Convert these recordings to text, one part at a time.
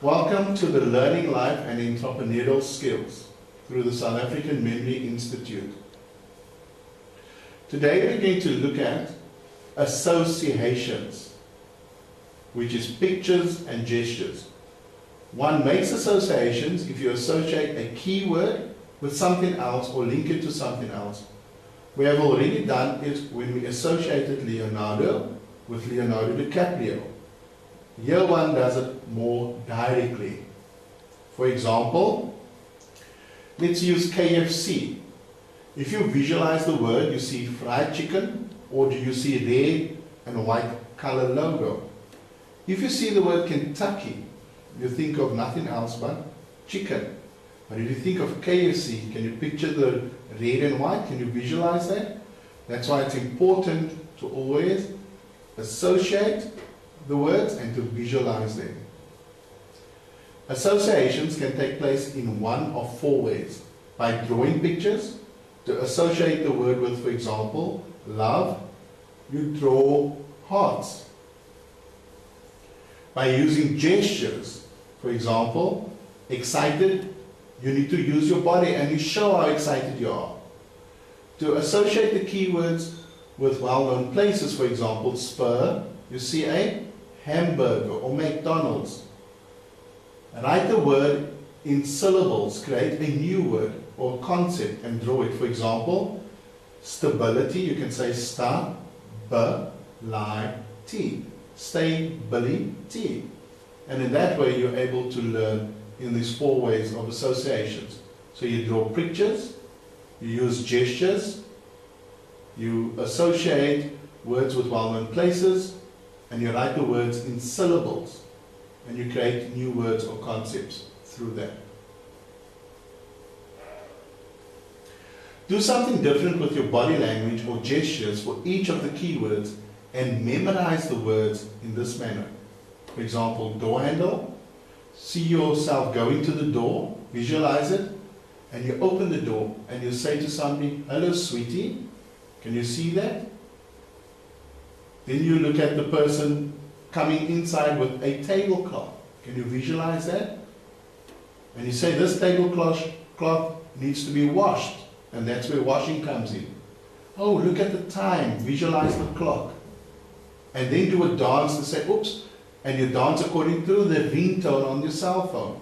Welcome to the Learning Life and Entrepreneurial Skills through the South African Memory Institute. Today we're going to look at associations, which is pictures and gestures. One makes associations if you associate a keyword with something else or link it to something else. We have already done it when we associated Leonardo with Leonardo DiCaprio. Here one does it more directly. For example, let's use KFC. If you visualize the word, you see fried chicken, or do you see red and white color logo? If you see the word Kentucky, you think of nothing else but chicken. But if you think of KFC, can you picture the red and white? Can you visualize that? That's why it's important to always associate the words and to visualize them. Associations can take place in one of four ways. By drawing pictures, to associate the word with, for example, love, you draw hearts. By using gestures, for example, excited, you need to use your body and you show how excited you are. To associate the keywords with well-known places, for example, Spur, you see a hamburger or McDonald's. Write the word in syllables, create a new word or concept and draw it. For example, stability, you can say sta-bi-li-ti, stability. And in that way you're able to learn in these four ways of associations. So you draw pictures, you use gestures, you associate words with well-known places, and you write the words in syllables, and you create new words or concepts through that. Do something different with your body language or gestures for each of the keywords and memorize the words in this manner. For example, door handle. See yourself going to the door, visualize it, and you open the door and you say to somebody, "Hello, sweetie, can you see that?" Then you look at the person coming inside with a tablecloth. Can you visualize that? And you say, "This tablecloth needs to be washed," and that's where washing comes in. "Oh, look at the time," visualize the clock. And then do a dance and say, "Oops," and you dance according to the ringtone on your cell phone.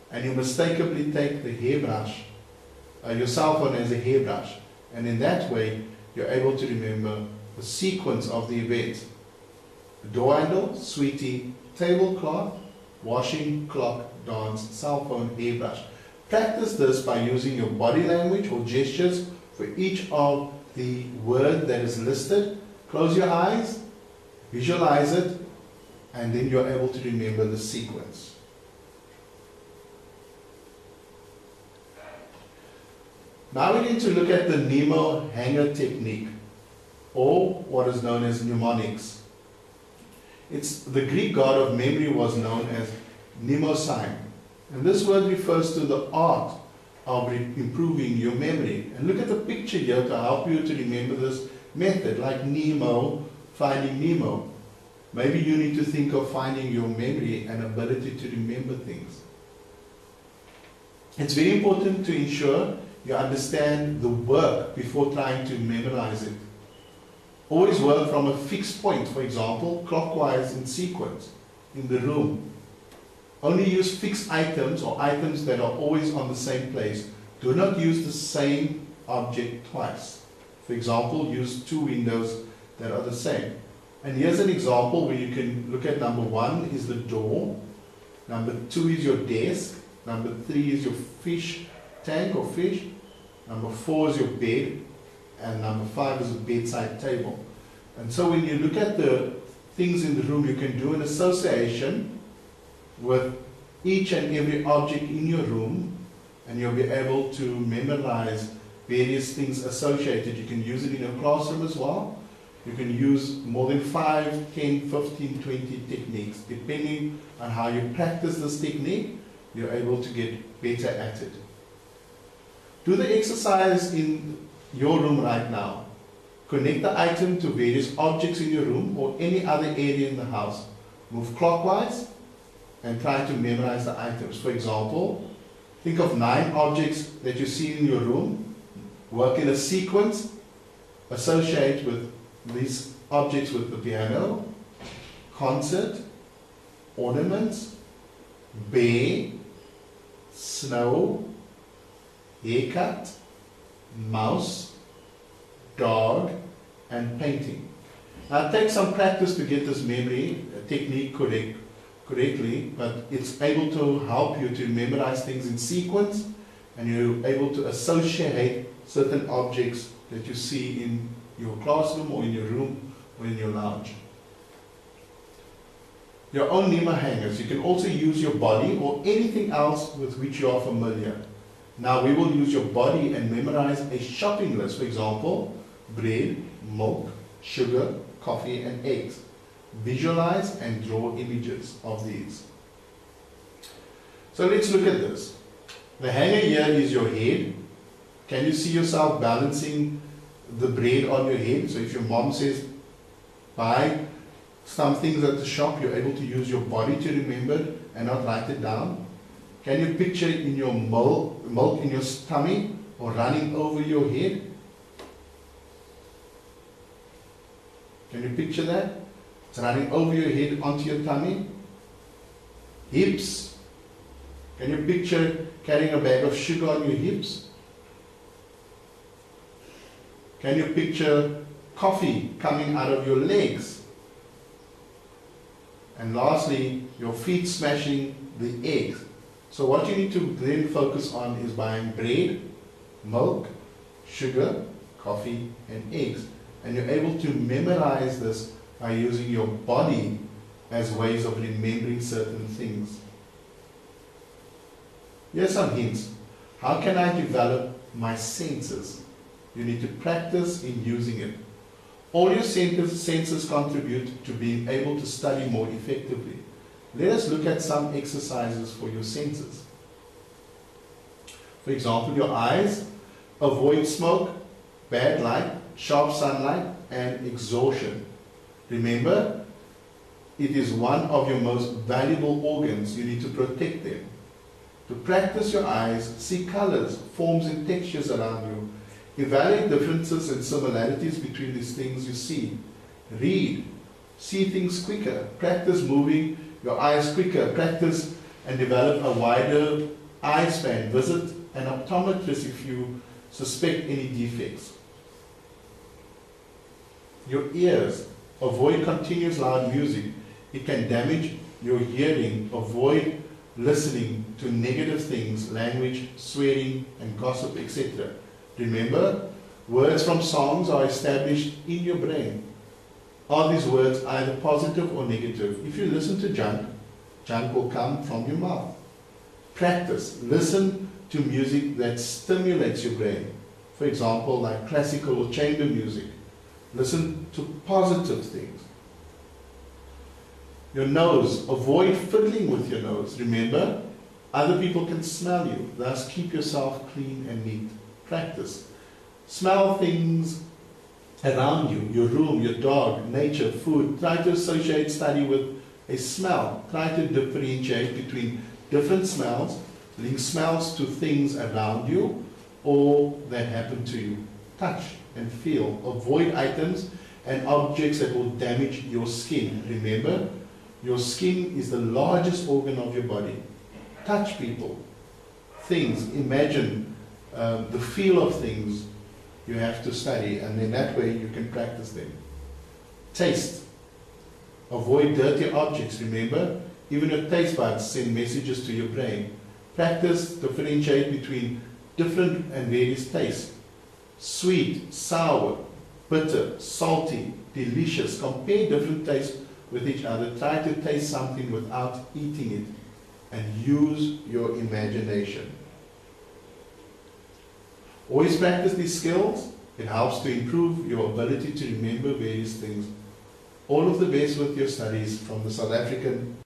And you mistakenly take the hairbrush, your cell phone as a hairbrush. And in that way, you're able to remember the sequence of the event. Door handle, sweetie, tablecloth, washing, clock, dance, cell phone, hairbrush. Practice this by using your body language or gestures for each of the word that is listed. Close your eyes, visualize it, and then you're able to remember the sequence. Now we need to look at the Mnemo hanger technique, or what is known as mnemonics. The Greek god of memory was known as mnemosyne, and this word refers to the art of improving your memory. And look at the picture here to help you to remember this method, like Nemo, finding Nemo. Maybe you need to think of finding your memory and ability to remember things. It's very important to ensure you understand the work before trying to memorize it. Always work from a fixed point, for example, clockwise in sequence in the room. Only use fixed items or items that are always on the same place. Do not use the same object twice. For example, use two windows that are the same. And here's an example where you can look at number 1 is the door, number 2 is your desk, number 3 is your fish tank or fish, number 4 is your bed, and number 5 is a bedside table. And so when you look at the things in the room, you can do an association with each and every object in your room, and you'll be able to memorize various things associated. You can use it in your classroom as well. You can use more than 5, 10, 15, 20 techniques. Depending on how you practice this technique, you're able to get better at it. Do the exercise in your room right now. Connect the item to various objects in your room or any other area in the house. Move clockwise, and try to memorize the items. For example, think of 9 objects that you see in your room, work in a sequence, associate with these objects with the piano, concert, ornaments, bear, snow, haircut, mouse, dog, and painting. Now it takes some practice to get this memory technique correctly, but it's able to help you to memorize things in sequence, and you're able to associate certain objects that you see in your classroom or in your room or in your lounge. Your own Nema hangers. You can also use your body or anything else with which you are familiar. Now we will use your body and memorize a shopping list. For example, bread, milk, sugar, coffee, and eggs. Visualize and draw images of these. So let's look at this. The hanger here is your head. Can you see yourself balancing the bread on your head? So if your mom says, buy some things at the shop, you're able to use your body to remember and not write it down. Can you picture it in your milk in your tummy or running over your head? Can you picture that? It's running over your head onto your tummy. Hips. Can you picture carrying a bag of sugar on your hips? Can you picture coffee coming out of your legs? And lastly, your feet smashing the eggs. So what you need to then focus on is buying bread, milk, sugar, coffee, and eggs. And you're able to memorize this by using your body as ways of remembering certain things. Here's some hints. How can I develop my senses? You need to practice in using it. All your senses contribute to being able to study more effectively. Let us look at some exercises for your senses. For example, your eyes. Avoid smoke, bad light, sharp sunlight, and exhaustion. Remember, it is one of your most valuable organs. You need to protect them. To practice your eyes, see colors, forms, and textures around you. Evaluate differences and similarities between these things you see. Read. See things quicker. Practice moving your eyes quicker. Practice and develop a wider eye span. Visit an optometrist if you suspect any defects. Your ears. Avoid continuous loud music. It can damage your hearing. Avoid listening to negative things, language, swearing, and gossip, etc. Remember, words from songs are established in your brain. Are these words either positive or negative? If you listen to junk, junk will come from your mouth. Practice. Listen to music that stimulates your brain. For example, like classical or chamber music. Listen to positive things. Your nose. Avoid fiddling with your nose. Remember, other people can smell you. Thus, keep yourself clean and neat. Practice. Smell things around you, your room, your dog, nature, food. Try to associate study with a smell. Try to differentiate between different smells, link smells to things around you or that happen to you. Touch and feel. Avoid items and objects that will damage your skin. Remember, your skin is the largest organ of your body. Touch people, things, imagine the feel of things you have to study, and in that way you can practice them. Taste. Avoid dirty objects. Remember, even your taste buds send messages to your brain. Practice, differentiate between different and various tastes. Sweet, sour, bitter, salty, delicious. Compare different tastes with each other. Try to taste something without eating it, and use your imagination. Always practice these skills. It helps to improve your ability to remember various things. All of the best with your studies from the South African